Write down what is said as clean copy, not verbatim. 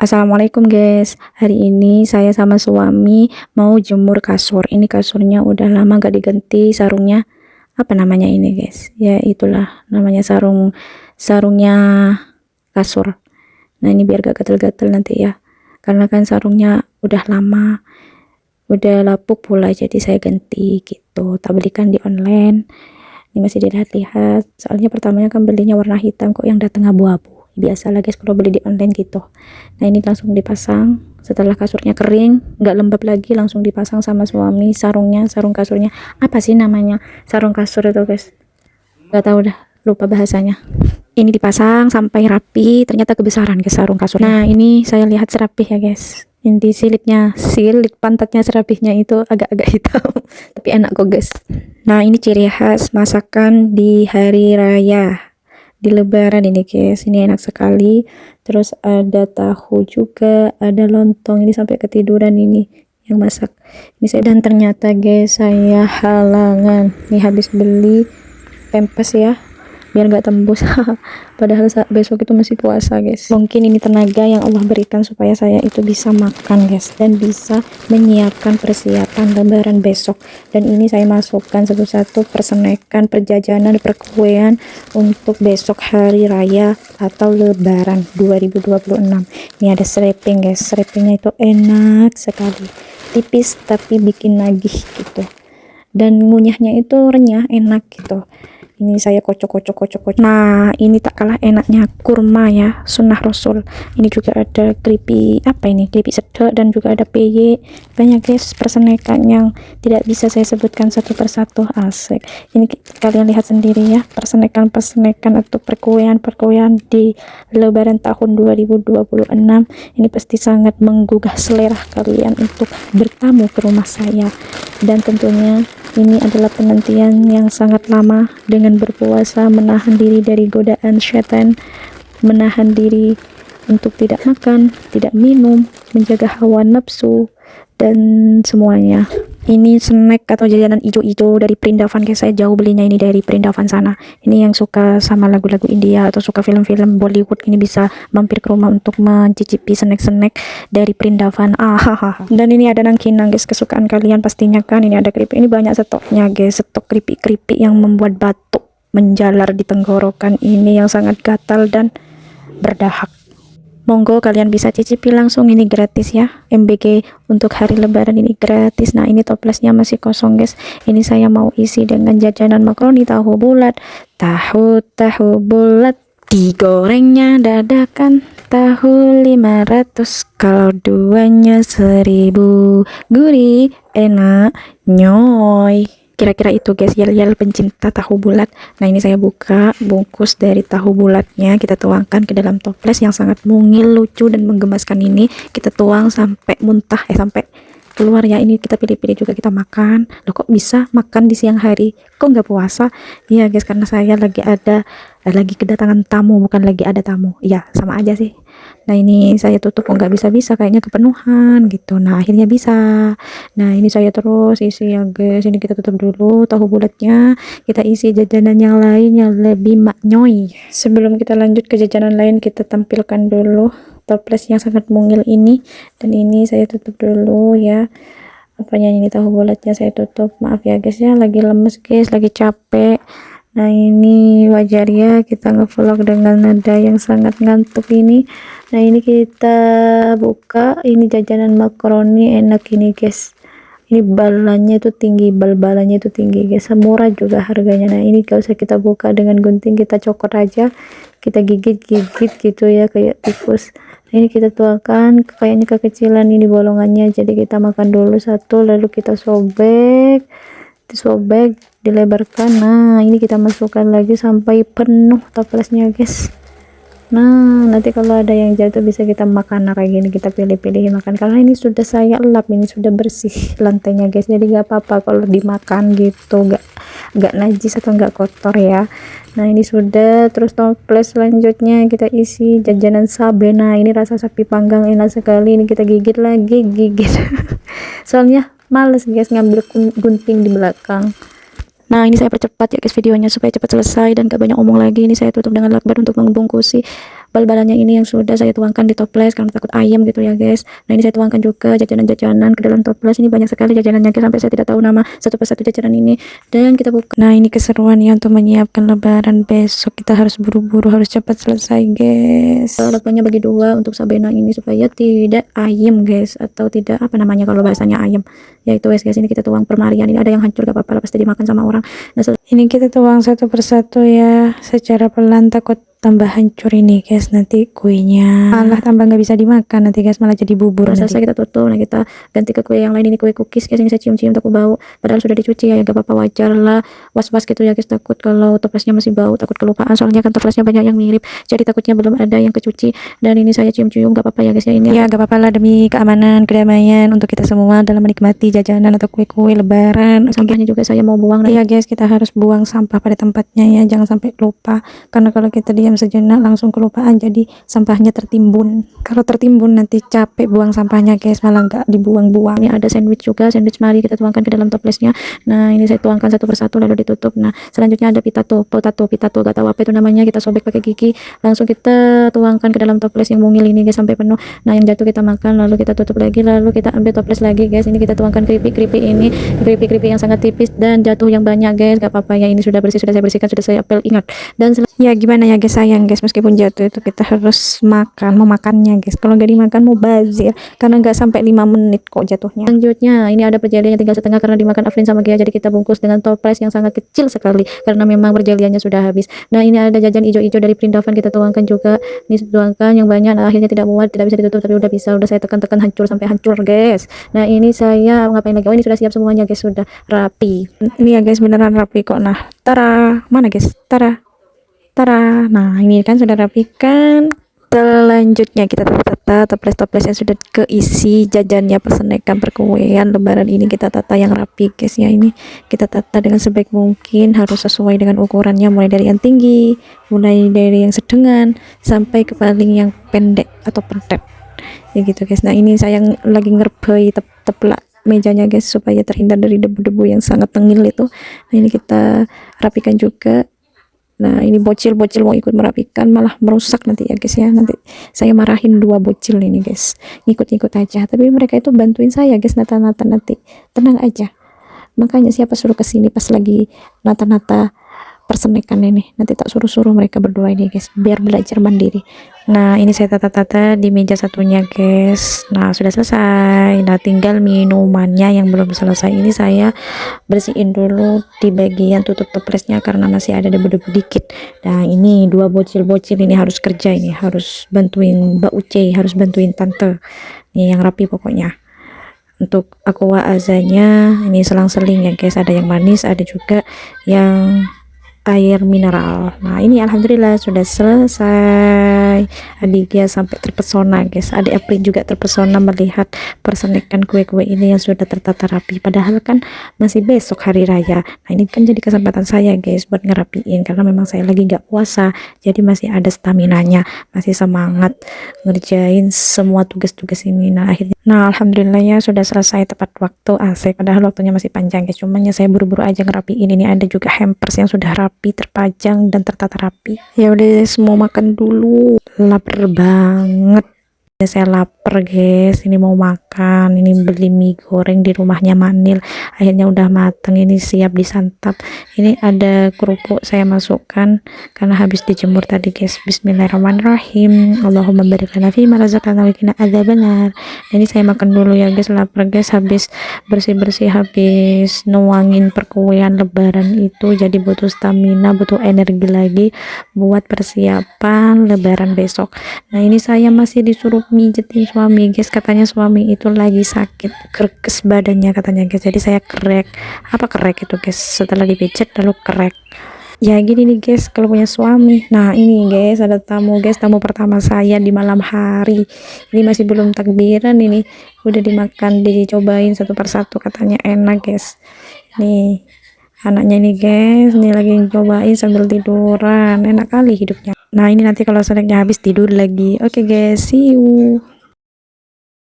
Assalamualaikum guys, hari ini saya sama suami mau jemur kasur. Ini kasurnya udah lama gak diganti, sarungnya apa namanya ini guys, ya itulah namanya sarungnya kasur. Nah ini biar gak gatel-gatel nanti ya, karena kan sarungnya udah lama, udah lapuk pula, jadi saya ganti gitu. Tak belikan di online, ini masih dilihat-lihat, soalnya pertamanya kan belinya warna hitam, kok yang datang abu-abu. Biasalah guys kalau beli di online gitu. Nah ini langsung dipasang, setelah kasurnya kering nggak lembab lagi, langsung dipasang sama suami sarung kasurnya. Apa sih namanya sarung kasur itu guys, nggak tahu dah, lupa bahasanya. Ini dipasang sampai rapi, ternyata kebesaran guys sarung kasur. Nah ini saya lihat serapih ya guys, inti silit pantatnya serapihnya itu agak-agak hitam tapi enak kok guys. Nah ini ciri khas masakan di hari raya, di lebaran ini guys, ini enak sekali. Terus ada tahu juga, ada lontong, ini sampai ketiduran ini yang masak ini saya. Dan ternyata guys saya halangan nih, habis beli pempes ya biar nggak tembus padahal besok itu masih puasa guys. Mungkin ini tenaga yang Allah berikan supaya saya itu bisa makan guys, dan bisa menyiapkan persiapan lebaran besok. Dan ini saya masukkan satu-satu persenekan, perjajanan, perkuean untuk besok hari raya atau lebaran 2026. Ini ada sereping guys, serepingnya itu enak sekali, tipis tapi bikin nagih gitu, dan ngunyahnya itu renyah, enak gitu. Ini saya kocok. Nah ini tak kalah enaknya kurma ya, sunnah rasul. Ini juga ada keripik, apa ini, keripik sedek, dan juga ada peye. Banyak guys persenekan yang tidak bisa saya sebutkan satu persatu, asik. Ini kalian lihat sendiri ya, persenekan atau perkuean di lebaran tahun 2026 ini pasti sangat menggugah selera kalian untuk bertamu ke rumah saya. Dan tentunya ini adalah penantian yang sangat lama, dengan berpuasa, menahan diri dari godaan setan, menahan diri untuk tidak makan, tidak minum, menjaga hawa nafsu, dan semuanya. Ini snack atau jajanan ijo-ijo dari Prindavan guys, saya jauh belinya ini dari Prindavan sana. Ini yang suka sama lagu-lagu India atau suka film-film Bollywood, ini bisa mampir ke rumah untuk mencicipi snack-snack dari Prindavan. Dan ini ada nangkinang guys, kesukaan kalian pastinya kan. Ini ada keripik, ini banyak stoknya guys, stok keripik-keripik yang membuat batuk menjalar di tenggorokan ini, yang sangat gatal dan berdahak. Monggo kalian bisa cicipi langsung, ini gratis ya, MBG untuk hari lebaran ini gratis. Nah ini toplesnya masih kosong guys, ini saya mau isi dengan jajanan makaroni tahu bulat, tahu bulat digorengnya dadakan, tahu 500 kalau duanya 1000, gurih enak nyoy. Kira-kira itu guys, yel-yel pencinta tahu bulat. Nah ini saya buka bungkus dari tahu bulatnya, kita tuangkan ke dalam toples yang sangat mungil, lucu, dan menggemaskan ini. Kita tuang sampai muntah, sampai keluar ya. Ini kita pilih-pilih juga kita makan. Loh kok bisa makan di siang hari, kok nggak puasa? Iya guys, karena saya lagi kedatangan tamu, bukan lagi ada tamu. Iya sama aja sih. Nah ini saya tutup, kok nggak bisa kayaknya kepenuhan gitu. Nah akhirnya bisa. Nah ini saya terus isi ya guys, ini kita tutup dulu tahu bulatnya, kita isi jajanan yang lain yang lebih maknyoy. Sebelum kita lanjut ke jajanan lain, kita tampilkan dulu toples yang sangat mungil ini. Dan ini saya tutup dulu ya, apanya ini, tahu bulatnya saya tutup. Maaf ya guys ya, lagi lemes guys, lagi capek. Nah ini wajar ya, kita ngevlog dengan nada yang sangat ngantuk ini. Nah ini kita buka, ini jajanan makaroni enak ini guys. Ini balanya itu tinggi, bal-balanya itu tinggi guys, murah juga harganya. Nah ini gak usah kita buka dengan gunting, kita cokot aja, kita gigit gitu ya kayak tikus. Nah, ini kita tuangkan, kayaknya kekecilan ini bolongannya, jadi kita makan dulu satu, lalu kita sobek, dilebarkan. Nah ini kita masukkan lagi sampai penuh toplesnya guys. Nah nanti kalau ada yang jatuh bisa kita makan kayak gini, kita pilih-pilih makan, karena ini sudah saya lap, ini sudah bersih lantainya guys, jadi gak apa-apa kalau dimakan gitu, gak najis atau gak kotor ya. Nah ini sudah. Terus toples selanjutnya kita isi jajanan Sabena, ini rasa sapi panggang enak sekali, ini kita gigit soalnya males guys ngambil gunting di belakang. Nah, ini saya percepat ya guys videonya supaya cepat selesai dan gak banyak omong lagi. Ini saya tutup dengan lakban untuk membungkusi bal-balannya ini yang sudah saya tuangkan di toples karena takut ayam gitu ya guys. Nah, ini saya tuangkan juga jajanan-jajanan ke dalam toples. Ini banyak sekali jajanannya guys, sampai saya tidak tahu nama satu persatu jajanan ini. Dan kita buka. Nah, ini keseruan ya untuk menyiapkan lebaran besok. Kita harus buru-buru, harus cepat selesai guys. Lakbannya bagi dua untuk Sabena ini supaya tidak ayam guys, atau tidak apa namanya kalau bahasanya ayam. Ya itu guys, ini kita tuang permarian. Ini ada yang hancur gak apa-apa, pasti dimakan sama orang. Nah, ini kita tuang satu persatu ya secara pelan, takut tambah hancur ini guys nanti kuenya, malah tambah nggak bisa dimakan nanti guys, malah jadi bubur. Nah, selesai kita tutup. Nah, kita ganti ke kue yang lain. Ini kue cookies guys, ini saya cium-cium takut bau, padahal sudah dicuci ya, gak apa-apa, wajar lah, was-was gitu ya guys, takut kalau toplesnya masih bau, takut kelupaan soalnya kan toplesnya banyak yang mirip, jadi takutnya belum ada yang kecuci. Dan ini saya cium-cium, gak apa-apa ya guys ya, ini ya gak apa-apa lah, demi keamanan kedamaian untuk kita semua dalam menikmati jajanan atau kue-kue lebaran. Sampahnya juga saya mau buang. Iya guys, kita harus buang sampah pada tempatnya ya, jangan sampai lupa, karena kalau kita diam sejenak langsung kelupaan, jadi sampahnya tertimbun. Kalau tertimbun nanti capek buang sampahnya guys, malah nggak dibuang-buang. Ini ada sandwich juga, sandwich mari kita tuangkan ke dalam toplesnya. Nah, ini saya tuangkan satu persatu lalu ditutup. Nah, selanjutnya ada potato gak tahu apa itu namanya, kita sobek pakai gigi, langsung kita tuangkan ke dalam toples yang mungil ini guys sampai penuh. Nah, yang jatuh kita makan, lalu kita tutup lagi, lalu kita ambil toples lagi guys. Ini kita tuangkan keripik ini, keripik yang sangat tipis dan jatuh yang banyak guys, gak apa-apa ya, ini sudah bersih, sudah saya bersihkan, sudah saya apel, ingat. Dan ya gimana ya guys, sayang guys, meskipun jatuh itu kita harus makan, memakannya guys, kalau nggak dimakan mau bazir, karena nggak sampai 5 menit kok jatuhnya. Selanjutnya ini ada perjaliannya tinggal setengah karena dimakan Afrin sama Gia, jadi kita bungkus dengan toples yang sangat kecil sekali karena memang perjaliannya sudah habis. Nah, ini ada jajan hijau-hijau dari Prindavan, kita tuangkan juga, ini tuangkan yang banyak. Nah, akhirnya tidak muat, tidak bisa ditutup, tapi udah bisa, udah saya tekan-tekan hancur sampai hancur guys. Nah, ini saya ngapain lagi, oh ini sudah siap semuanya guys, sudah rapi ini ya guys, beneran rapi kok. Nah, tara, mana guys, tara. Nah, ini kan sudah rapi kan. Selanjutnya kita tata toples-toples yang sudah keisi jajannya, persenekan, perkuean lebaran ini kita tata yang rapi guys ya. Ini kita tata dengan sebaik mungkin, harus sesuai dengan ukurannya, mulai dari yang tinggi, mulai dari yang sedengan sampai ke paling yang pendek atau pendek ya gitu guys. Nah, ini saya lagi ngerbai teplak mejanya guys supaya terhindar dari debu-debu yang sangat tengil itu. Nah, ini kita rapikan juga. Nah, ini bocil mau ikut merapikan, malah merusak nanti ya guys ya. Nanti saya marahin 2 bocil ini guys, ngikut-ngikut aja, tapi mereka itu bantuin saya guys, nata-nata, nanti tenang aja. Makanya siapa suruh kesini pas lagi nata-nata persenekan ini, nanti tak suruh-suruh mereka berdua ini guys, biar belajar mandiri. Nah, ini saya tata-tata di meja satunya guys. Nah, sudah selesai. Nah, tinggal minumannya yang belum selesai, ini saya bersihin dulu di bagian tutup toplesnya karena masih ada debu-debu dikit. Nah, ini 2 bocil ini harus kerja, ini harus bantuin Mbak Uce, harus bantuin tante nih yang rapi pokoknya. Untuk aqua azanya ini selang-seling ya guys, ada yang manis, ada juga yang air mineral. Nah, ini alhamdulillah sudah selesai. Adik sampai terpesona guys, adik April juga terpesona melihat persenekan kue-kue ini yang sudah tertata rapi, padahal kan masih besok hari raya. Nah, ini kan jadi kesempatan saya guys buat ngerapiin, karena memang saya lagi nggak puasa, jadi masih ada staminanya, masih semangat ngerjain semua tugas-tugas ini. Nah, akhirnya alhamdulillah ya sudah selesai tepat waktu, asik, padahal waktunya masih panjang guys, cuman ya saya buru-buru aja ngerapiin. Ini ada juga hampers yang sudah rapi, terpajang dan tertata rapi. Ya udah, semua makan dulu, lapar banget. Saya lapar guys, ini mau makan. Ini beli mie goreng di rumahnya Manil, akhirnya udah mateng, ini siap disantap. Ini ada kerupuk saya masukkan karena habis dijemur tadi guys. Bismillahirrahmanirrahim. Allahumma barik lana fi ma razaqtana wa qina adzabannar. Ini saya makan dulu ya guys, lapar guys, habis bersih-bersih, habis nuangin perkuean lebaran itu, jadi butuh stamina, butuh energi lagi buat persiapan lebaran besok. Nah, ini saya masih disuruh mijetin suami guys, katanya suami itu lagi sakit, kerkes badannya katanya guys, jadi saya kerek. Apa kerek itu guys? Setelah dipijet lalu kerek. Ya gini nih guys kalau punya suami. Nah, ini guys ada tamu guys, tamu pertama saya di malam hari. Ini masih belum takbiran, ini udah dimakan, dicobain satu persatu, katanya enak guys. Nih anaknya ini guys, ini lagi cobain sambil tiduran, enak kali hidupnya. Nah, ini nanti kalau snacknya habis tidur lagi. Oke guys, see you.